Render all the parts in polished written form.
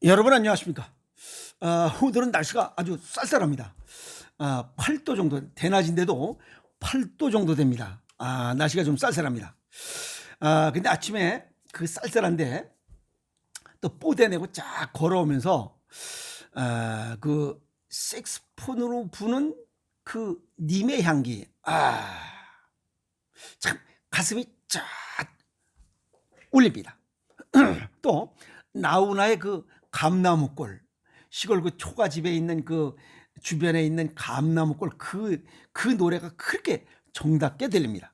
여러분 안녕하십니까? 오늘은 날씨가 아주 쌀쌀합니다. 8도 정도, 대낮인데도 8도 정도 됩니다. 날씨가 좀 쌀쌀합니다. 근데 아침에 그 쌀쌀한데 또 뽀대내고 쫙 걸어오면서 그 색스폰으로 부는 그 님의 향기, 참 가슴이 쫙 울립니다. 또 나훈아의 그 감나무골, 시골 그 초가집에 있는 그 주변에 있는 감나무골, 그 노래가 그렇게 정답게 들립니다.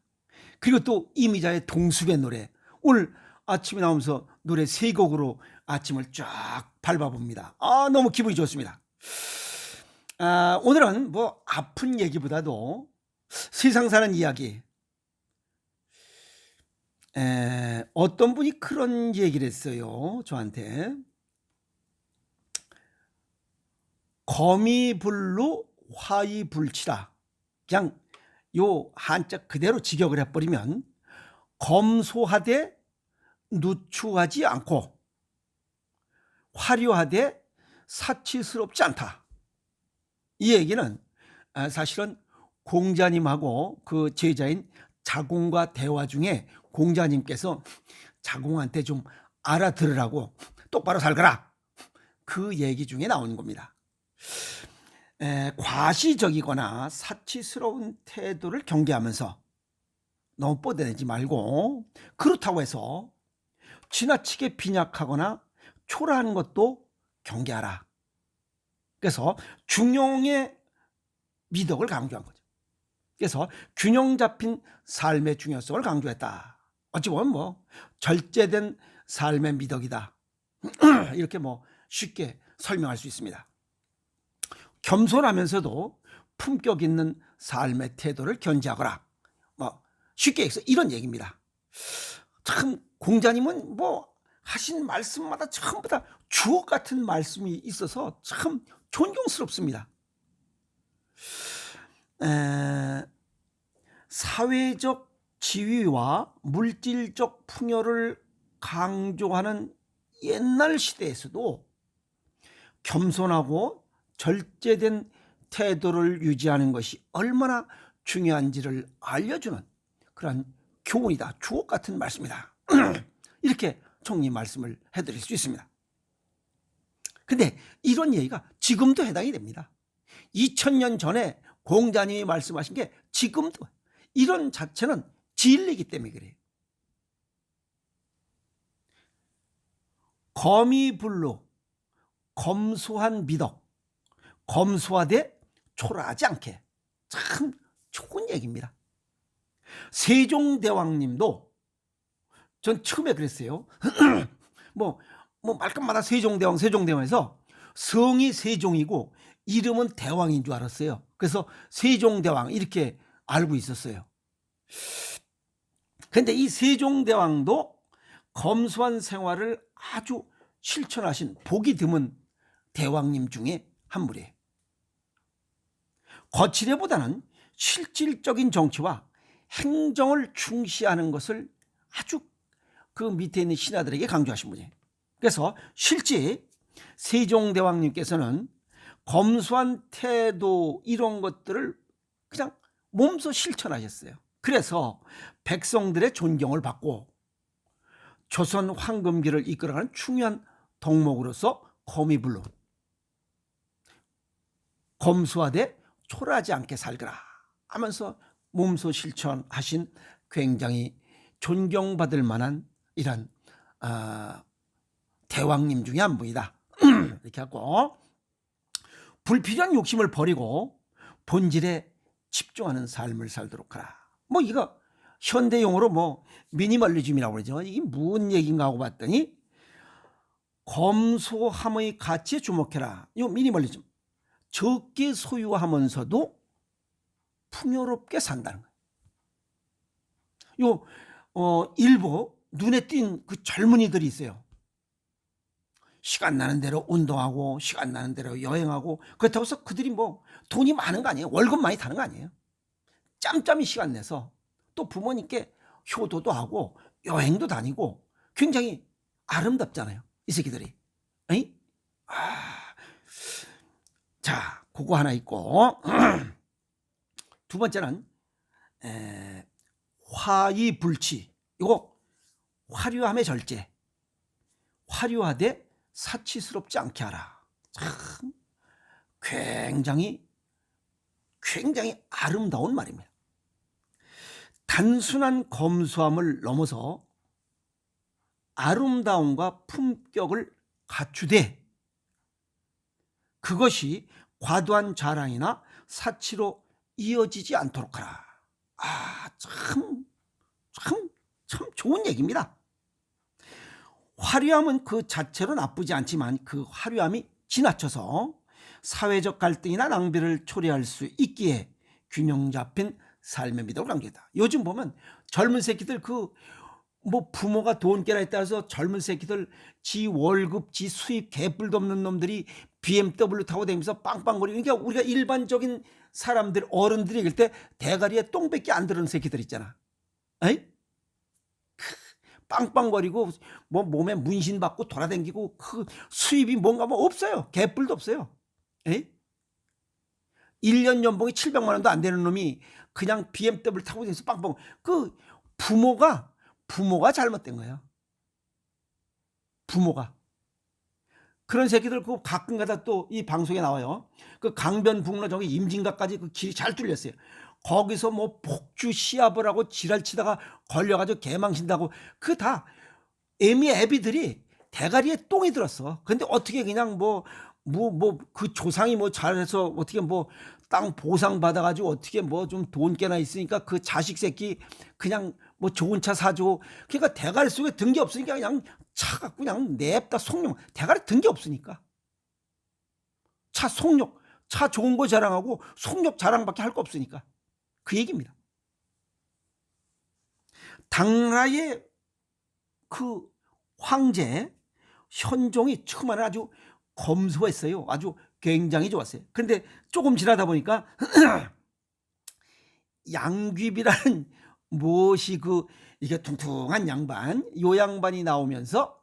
그리고 또 이미자의 동숲의 노래, 오늘 아침에 나오면서 노래 세 곡으로 아침을 쫙 밟아봅니다. 너무 기분이 좋습니다. 오늘은 뭐 아픈 얘기보다도 세상 사는 이야기, 어떤 분이 그런 얘기를 했어요, 저한테. 거미불로 화이불치라. 그냥 요 한자 그대로 직역을 해버리면 검소하되 누추하지 않고 화려하되 사치스럽지 않다. 이 얘기는 사실은 공자님하고 그 제자인 자공과 대화 중에 공자님께서 자공한테 좀 알아들으라고 똑바로 살거라, 그 얘기 중에 나오는 겁니다. 과시적이거나 사치스러운 태도를 경계하면서 너무 뻗어내지 말고, 그렇다고 해서 지나치게 빈약하거나 초라한 것도 경계하라. 그래서 중용의 미덕을 강조한 거죠. 그래서 균형 잡힌 삶의 중요성을 강조했다. 어찌 보면 뭐 절제된 삶의 미덕이다, 이렇게 뭐 쉽게 설명할 수 있습니다. 겸손하면서도 품격 있는 삶의 태도를 견지하거라, 뭐 쉽게 해서 이런 얘기입니다. 참 공자님은 뭐 하신 말씀마다 전부 다 주옥 같은 말씀이 있어서 참 존경스럽습니다. 사회적 지위와 물질적 풍요를 강조하는 옛날 시대에서도 겸손하고 절제된 태도를 유지하는 것이 얼마나 중요한지를 알려주는 그런 교훈이다, 주옥 같은 말씀이다, 이렇게 정리 말씀을 해드릴 수 있습니다. 근데 이런 얘기가 지금도 해당이 됩니다. 2000년 전에 공자님이 말씀하신 게 지금도, 이런 자체는 진리이기 때문에 그래요. 거미불로 검소한 미덕, 검소하되 초라하지 않게, 참 좋은 얘기입니다. 세종대왕님도 전 처음에 그랬어요. 뭐 말끝마다 세종대왕에서 성이 세종이고 이름은 대왕인 줄 알았어요. 그래서 세종대왕 이렇게 알고 있었어요. 근데 이 세종대왕도 검소한 생활을 아주 실천하신 복이 드문 대왕님 중에 한 분이에요. 거칠애보다는 실질적인 정치와 행정을 중시하는 것을 아주 그 밑에 있는 신하들에게 강조하신 분이에요. 그래서 실제 세종대왕님께서는 검소한 태도, 이런 것들을 그냥 몸소 실천하셨어요. 그래서 백성들의 존경을 받고 조선 황금기를 이끌어가는 중요한 덕목으로서 거미불로 검소하되 초라하지 않게 살거라 하면서 몸소 실천하신 굉장히 존경받을 만한 이런 대왕님 중에 한 분이다. 이렇게 하고 불필요한 욕심을 버리고 본질에 집중하는 삶을 살도록 하라. 뭐 이거 현대 용어로 뭐 미니멀리즘이라고 그러죠. 이게 무슨 얘기인가 하고 봤더니 검소함의 가치에 주목해라. 이 미니멀리즘, 적게 소유하면서도 풍요롭게 산다는 거예요. 일부 눈에 띈 그 젊은이들이 있어요. 시간 나는 대로 운동하고 시간 나는 대로 여행하고, 그렇다고 해서 그들이 뭐 돈이 많은 거 아니에요. 월급 많이 타는 거 아니에요. 짬짬이 시간 내서 또 부모님께 효도도 하고 여행도 다니고 굉장히 아름답잖아요, 이 새끼들이. 에이? 자, 그거 하나 있고 두 번째는 화이불치. 이거 화려함의 절제. 화려하되 사치스럽지 않게 하라. 참 굉장히 아름다운 말입니다. 단순한 검소함을 넘어서 아름다움과 품격을 갖추되 그것이 과도한 자랑이나 사치로 이어지지 않도록 하라. 참 좋은 얘기입니다. 화려함은 그 자체로 나쁘지 않지만 그 화려함이 지나쳐서 사회적 갈등이나 낭비를 초래할 수 있기에 균형 잡힌 삶의 미덕을 강조했다. 요즘 보면 젊은 새끼들 부모가 돈 깨나 따라서 젊은 새끼들 지 월급 지 수입 개뿔도 없는 놈들이 BMW 타고 다니면서 빵빵거리고, 그러니까 우리가 일반적인 사람들 어른들이 얘기할 때 대가리에 똥밖에 안 들은 새끼들 있잖아. 에이? 빵빵거리고 몸에 문신 받고 돌아다니고 그 수입이 뭔가 없어요. 개뿔도 없어요. 에이? 1년 연봉이 700만 원도 안 되는 놈이 그냥 BMW 타고 다니면서 빵빵. 그 부모가 잘못된 거예요. 부모가. 그런 새끼들 그 가끔가다 또 이 방송에 나와요. 그 강변북로 저기 임진각까지 그 길이 잘 뚫렸어요. 거기서 폭주 시합을 하고 지랄치다가 걸려가지고 개망신다고 그 다 애비들이 대가리에 똥이 들었어. 근데 어떻게 그냥 그 조상이 잘해서 어떻게 땅 보상 받아가지고 어떻게 좀 돈 깨나 있으니까 그 자식 새끼 그냥 좋은 차 사주고, 그러니까 대가리 속에 든 게 없으니까 그냥 차 갖고 그냥 냅다 속력. 대가리 든 게 없으니까 차 속력, 차 좋은 거 자랑하고 속력 자랑밖에 할 거 없으니까 그 얘기입니다. 당나라의 그 황제 현종이 처음에는 아주 검소했어요. 아주 굉장히 좋았어요. 그런데 조금 지나다 보니까 양귀비라는 무엇이 이게 퉁퉁한 양반, 요 양반이 나오면서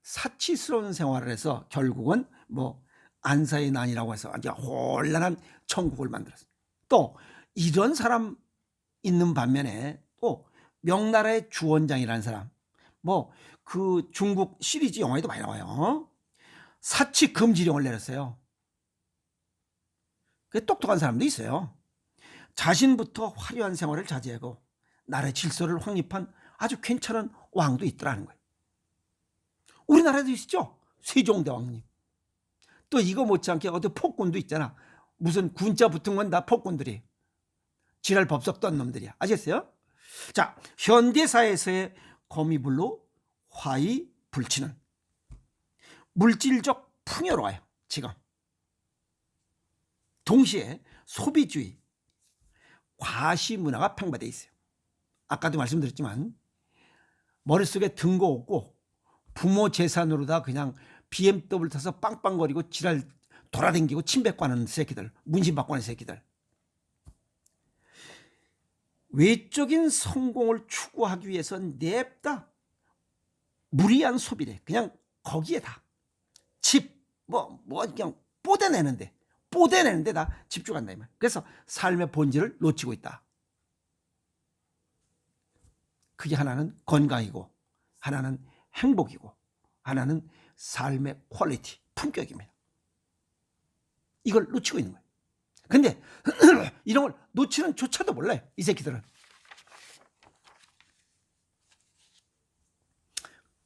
사치스러운 생활을 해서 결국은 안사의 난이라고 해서 아주 혼란한 천국을 만들었어요. 또 이런 사람 있는 반면에 또 명나라의 주원장이라는 사람, 그 중국 시리즈 영화에도 많이 나와요. 사치 금지령을 내렸어요. 그 똑똑한 사람도 있어요. 자신부터 화려한 생활을 자제하고 나라의 질서를 확립한 아주 괜찮은 왕도 있더라는 거예요. 우리나라에도 있죠. 세종대왕님. 또 이거 못지않게 어디 폭군도 있잖아. 무슨 군자 붙은 건 다 폭군들이. 지랄 법석 떤 놈들이야. 아셨어요? 자, 현대사에서의 거미불로 화이불치는 물질적 풍요로워요. 지금. 동시에 소비주의, 과시문화가 팽배되어 있어요. 아까도 말씀드렸지만 머릿속에 든 거 없고 부모 재산으로다 그냥 BMW 타서 빵빵거리고 지랄 돌아다니고 침뱉고하는 새끼들, 문신받고 하는 새끼들. 외적인 성공을 추구하기 위해서 냅다 무리한 소비래. 그냥 거기에다 집 그냥 뽀대내는데 다 집중한다 이 말. 그래서 삶의 본질을 놓치고 있다. 그게 하나는 건강이고 하나는 행복이고 하나는 삶의 퀄리티, 품격입니다. 이걸 놓치고 있는 거예요. 근데 이런 걸 놓치는 조차도 몰라요. 이 새끼들은.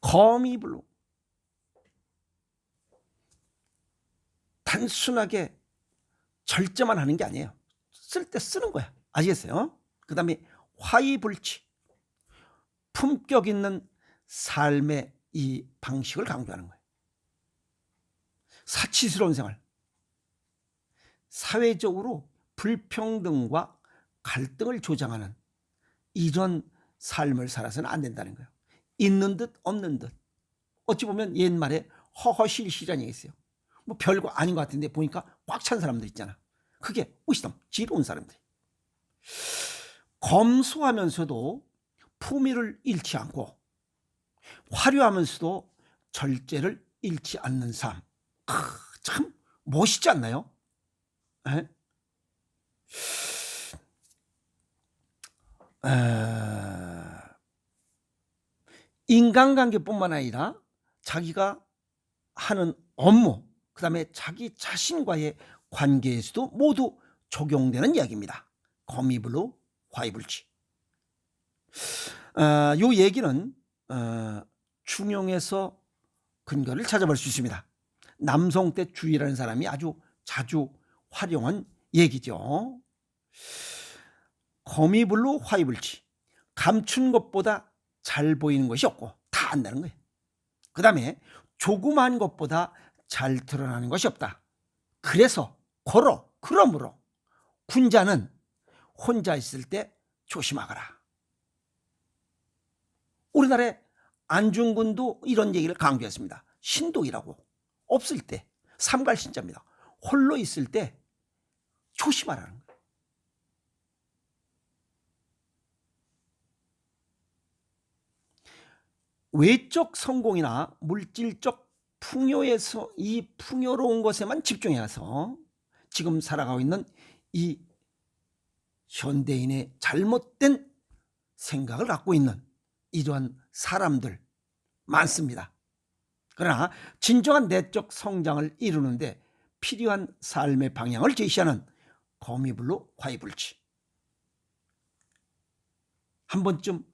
거미불로 단순하게 절제만 하는 게 아니에요. 쓸 때 쓰는 거야. 아시겠어요? 그 다음에 화이불치, 품격 있는 삶의 이 방식을 강조하는 거예요. 사치스러운 생활, 사회적으로 불평등과 갈등을 조장하는 이런 삶을 살아서는 안 된다는 거예요. 있는 듯 없는 듯. 어찌 보면 옛말에 허허실실이라는 얘기 있어요. 별거 아닌 것 같은데 보니까 꽉 찬 사람들 있잖아. 그게 위스덤, 지혜로운 사람들. 검소하면서도 품위를 잃지 않고 화려하면서도 절제를 잃지 않는 삶. 참 멋있지 않나요? 에? 인간관계뿐만 아니라 자기가 하는 업무, 그다음에 자기 자신과의 관계에서도 모두 적용되는 이야기입니다. 거미블루 화이불치. 요 얘기는 중용에서 근거를 찾아볼 수 있습니다. 남성 때 주의라는 사람이 아주 자주 활용한 얘기죠. 거미블루 화이불치. 감춘 것보다 잘 보이는 것이 없고 다 안다는 거예요. 그 다음에 조그마한 것보다 잘 드러나는 것이 없다. 그래서 그러므로 군자는 혼자 있을 때 조심하거라. 우리나라의 안중근도 이런 얘기를 강조했습니다. 신독이라고 없을 때, 삼갈신자입니다. 홀로 있을 때 조심하라는 거예요. 외적 성공이나 물질적 풍요에서 이 풍요로운 것에만 집중해서 지금 살아가고 있는 이 현대인의 잘못된 생각을 갖고 있는 이러한 사람들 많습니다. 그러나 진정한 내적 성장을 이루는데 필요한 삶의 방향을 제시하는 거미블루 화이불치. 한 번쯤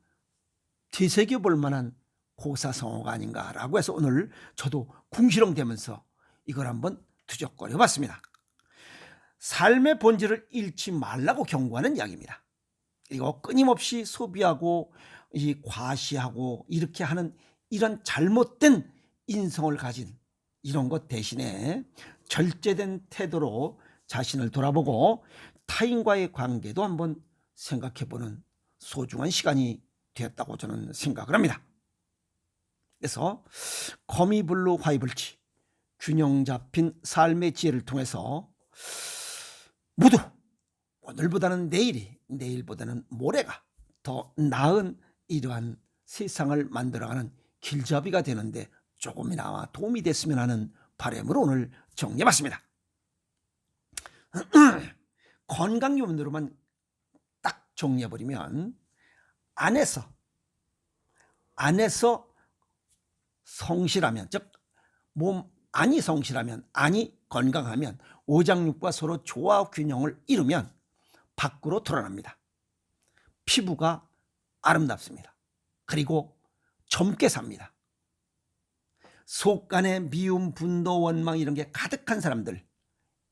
되새겨볼 만한 고사성어가 아닌가라고 해서 오늘 저도 궁시렁대면서 이걸 한번 뒤적거려 봤습니다. 삶의 본질을 잃지 말라고 경고하는 이야기입니다. 그리고 끊임없이 소비하고 과시하고 이렇게 하는 이런 잘못된 인성을 가진 이런 것 대신에 절제된 태도로 자신을 돌아보고 타인과의 관계도 한번 생각해보는 소중한 시간이 되었다고 저는 생각을 합니다. 그래서 거미블루 화이불치, 균형 잡힌 삶의 지혜를 통해서 모두 오늘보다는 내일이, 내일보다는 모레가 더 나은 이러한 세상을 만들어가는 길잡이가 되는데 조금이나마 도움이 됐으면 하는 바람으로 오늘 정리해봤습니다. 건강 요문으로만 딱 정리해버리면 안에서 성실하면, 즉 몸 안이 성실하면, 안이 건강하면, 오장육부가 서로 조화 균형을 이루면 밖으로 드러납니다. 피부가 아름답습니다. 그리고 젊게 삽니다. 속간에 미움, 분노, 원망 이런 게 가득한 사람들,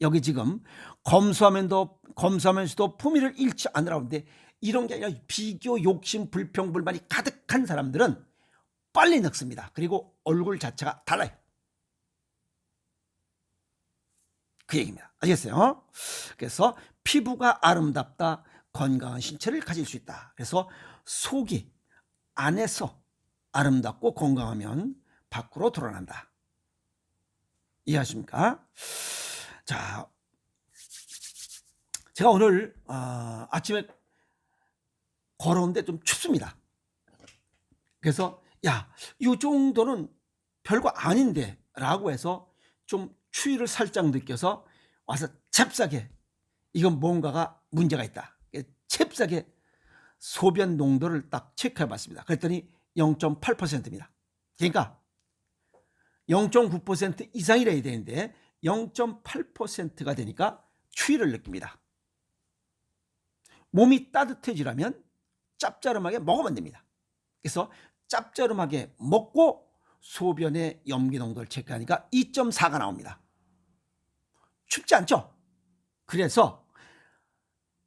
여기 지금 검소하면서도 품위를 잃지 않으라는데 이런 게 아니라 비교, 욕심, 불평, 불만이 가득한 사람들은 빨리 늙습니다. 그리고 얼굴 자체가 달라요. 그 얘기입니다. 아시겠어요? 그래서 피부가 아름답다, 건강한 신체를 가질 수 있다. 그래서 속이 안에서 아름답고 건강하면 밖으로 드러난다. 이해하십니까? 자, 제가 오늘 아침에 걸어오는데 좀 춥습니다. 그래서 이 정도는 별거 아닌데 라고 해서 좀 추위를 살짝 느껴서 와서 잽싸게 이건 뭔가가 문제가 있다. 잽싸게 소변 농도를 딱 체크해 봤습니다. 그랬더니 0.8%입니다. 그러니까 0.9% 이상이라야 되는데 0.8%가 되니까 추위를 느낍니다. 몸이 따뜻해지려면 짭짤하게 먹으면 됩니다. 그래서 짭짤하게 먹고 소변의 염기 농도를 체크하니까 2.4가 나옵니다. 춥지 않죠? 그래서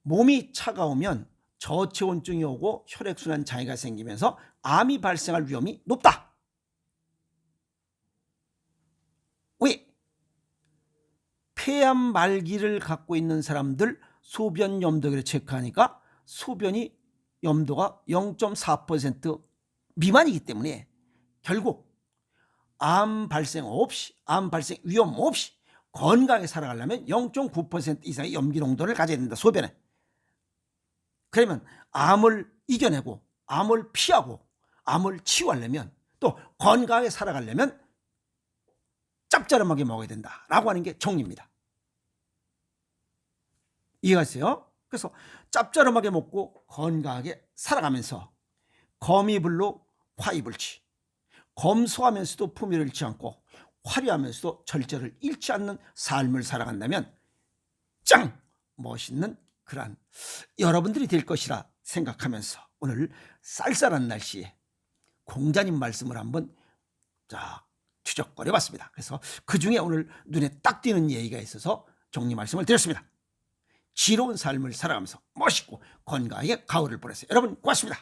몸이 차가우면 저체온증이 오고 혈액순환 장애가 생기면서 암이 발생할 위험이 높다. 왜? 폐암 말기를 갖고 있는 사람들 소변 염도계를 체크하니까 소변이 염도가 0.4% 미만이기 때문에 결국 암 발생 위험 없이 건강하게 살아가려면 0.9% 이상의 염기 농도를 가져야 된다, 소변에. 그러면 암을 이겨내고 암을 피하고 암을 치유하려면 또 건강하게 살아가려면 짭짤하게 먹어야 된다라고 하는 게 정리입니다. 이해가세요? 그래서 짭짤하게 먹고 건강하게 살아가면서 거미불로 화이불치, 검소하면서도 품위를 잃지 않고 화려하면서도 절제를 잃지 않는 삶을 살아간다면 짱 멋있는 그런 여러분들이 될 것이라 생각하면서 오늘 쌀쌀한 날씨에 공자님 말씀을 한번 추적거려 봤습니다. 그래서 그중에 오늘 눈에 딱 띄는 얘기가 있어서 정리 말씀을 드렸습니다. 지로운 삶을 살아가면서 멋있고 건강하게 가을을 보내세요. 여러분 고맙습니다.